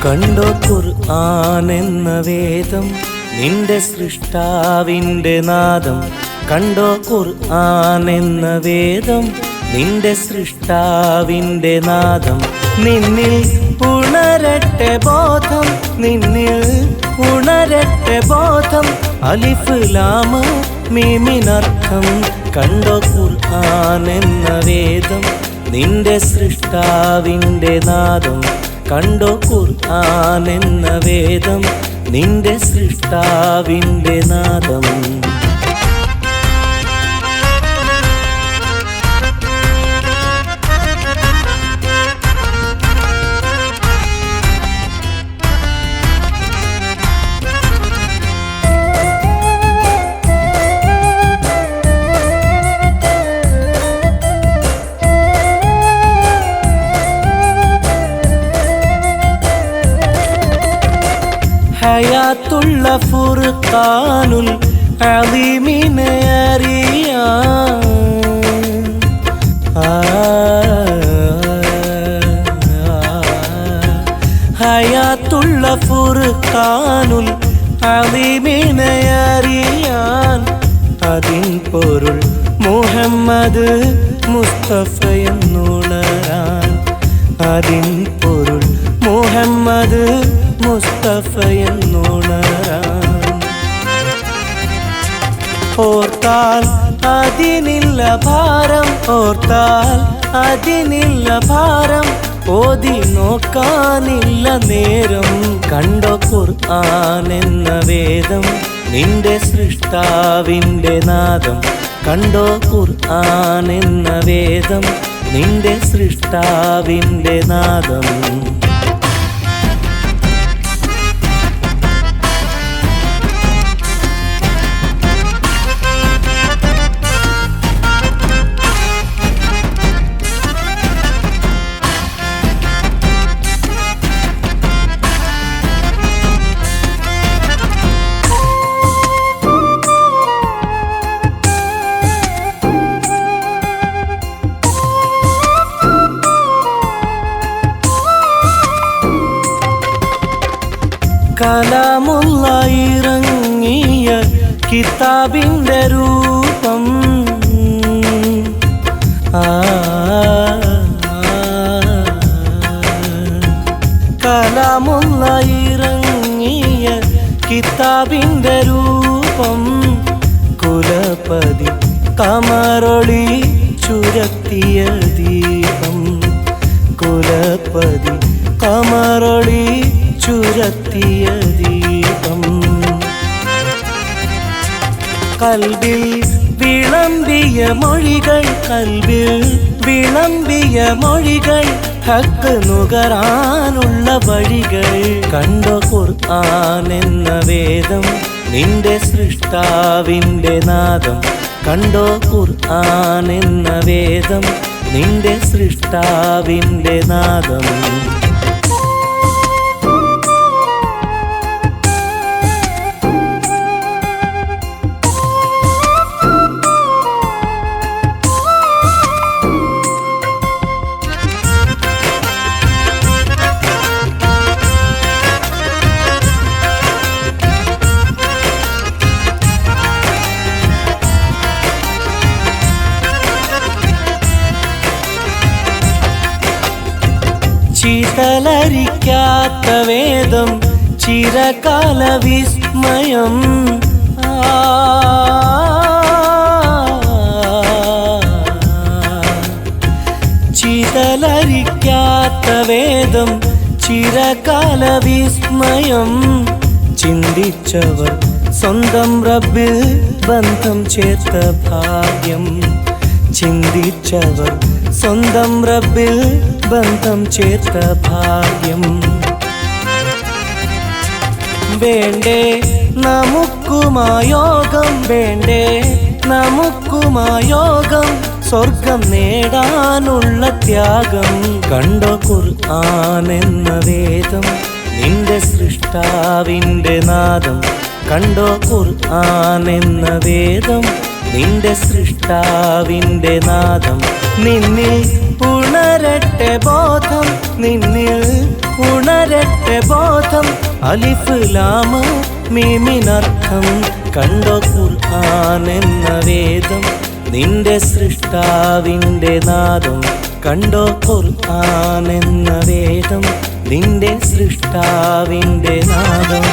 കണ്ടോ ഖുർആൻ എന്ന വേദം നിന്റെ സൃഷ്ടാവിൻ്റെ നാദം. കണ്ടോ ഖുർആൻ എന്ന വേദം നിന്റെ സൃഷ്ടാവിൻ്റെ നാദം. നിന്നിൽ ഉണരട്ടെ ബോധം, നിന്നിൽ ഉണരട്ടെ ബോധം. അലിഫ് ലാം മീമിനർത്ഥം. കണ്ടോ ഖുർആൻ എന്ന വേദം നിന്റെ സൃഷ്ടാവിൻ്റെ നാദം. കണ്ടോ ഖുർആൻ എന്ന വേദം നിന്റെ സൃഷ്ടാവിൻ്റെ നാദം. ഹയാത്തുള്ള ഫുർഖാനുൽ അലീമിനെ അറിയാൻ ഹയാത്തുള്ള ഫുർഖാനുൽ അലീമിനെ അറിയാൻ അതിൻ പൊരുൾ മുഹമ്മദ് മുസ്തഫയെന്നുണരാൻ. അതിൻ പൊരുൾ മുഹമ്മദ് മുസ്തഫയെന്നുണരാൻ. ഓർത്താൽ അതിനില്ല ഭാരം, ഓർത്താൽ അതിനില്ല ഭാരം. ഓതി നോക്കാനില്ല നേരം. കണ്ടോ ഖുർആൻ എന്ന വേദം നിന്റെ സൃഷ്ടാവിൻ്റെ നാദം. കണ്ടോ ഖുർആൻ എന്ന വേദം നിന്റെ സൃഷ്ടാവിൻ്റെ നാദം. കലാമുള്ള ഇറങ്ങിയ കിതാബിൻ്റെ രൂപം. കലാമുള്ള ഇറങ്ങിയ കിതാബിൻ്റെ രൂപം. കുലപതി കമറൊളി ചുരത്തിയ ദീപം. കുലപതി കമറൊളി ചുരത്തിയ ദീപം. കൽബിൽ വിളമ്പിയ മൊഴികൾ, കൽബിൽ വിളമ്പിയ മൊഴികൾ. ഹക്ക് നുകരാനുള്ള വഴികൾ. കണ്ടോ ഖുർആൻ എന്ന വേദം നിന്റെ സൃഷ്ടാവിൻ്റെ നാദം. കണ്ടോ ഖുർആൻ എന്ന വേദം നിന്റെ സൃഷ്ടാവിൻ്റെ നാദം. ചിതലരിക്കാത്ത വേദം ചിരകാല വിസ്മയം. ചിതലരിക്കാത്ത വേദം ചിരകാല വിസ്മയം. ചിന്തിച്ചവർ സ്വന്തം റബ്ബിൽ ബന്ധം ചേർത്ത ഭാഗ്യം. ചിന്തിച്ചവർ സ്വന്തം റബ്ബിൽ ബന്ധം ചേർത്ത ഭാഗ്യം. വേണ്ടേ നമുക്കുമായോഗം, വേണ്ടേ നമുക്കുമായോഗം. സ്വർഗം നേടാനുള്ള ത്യാഗം. കണ്ടോ ഖുർആൻ എന്ന വേദം നിന്റെ സൃഷ്ടാവിൻ്റെ നാദം. കണ്ടോ ഖുർആൻ എന്ന വേദം നിന്റെ സൃഷ്ടാവിൻ്റെ നാദം. നിന്നിൽ ഉണരട്ടെ ബോധം, നിന്നിൽ ഉണരട്ടെ ബോധം അലിഫ് ലാം മീമിനർത്ഥം കണ്ടോ ഖുർആൻ എന്ന വേദം നിന്റെ സൃഷ്ടാവിൻ്റെ നാദം കണ്ടോ ഖുർആൻ എന്ന വേദം നിന്റെ സൃഷ്ടാവിൻ്റെ നാദം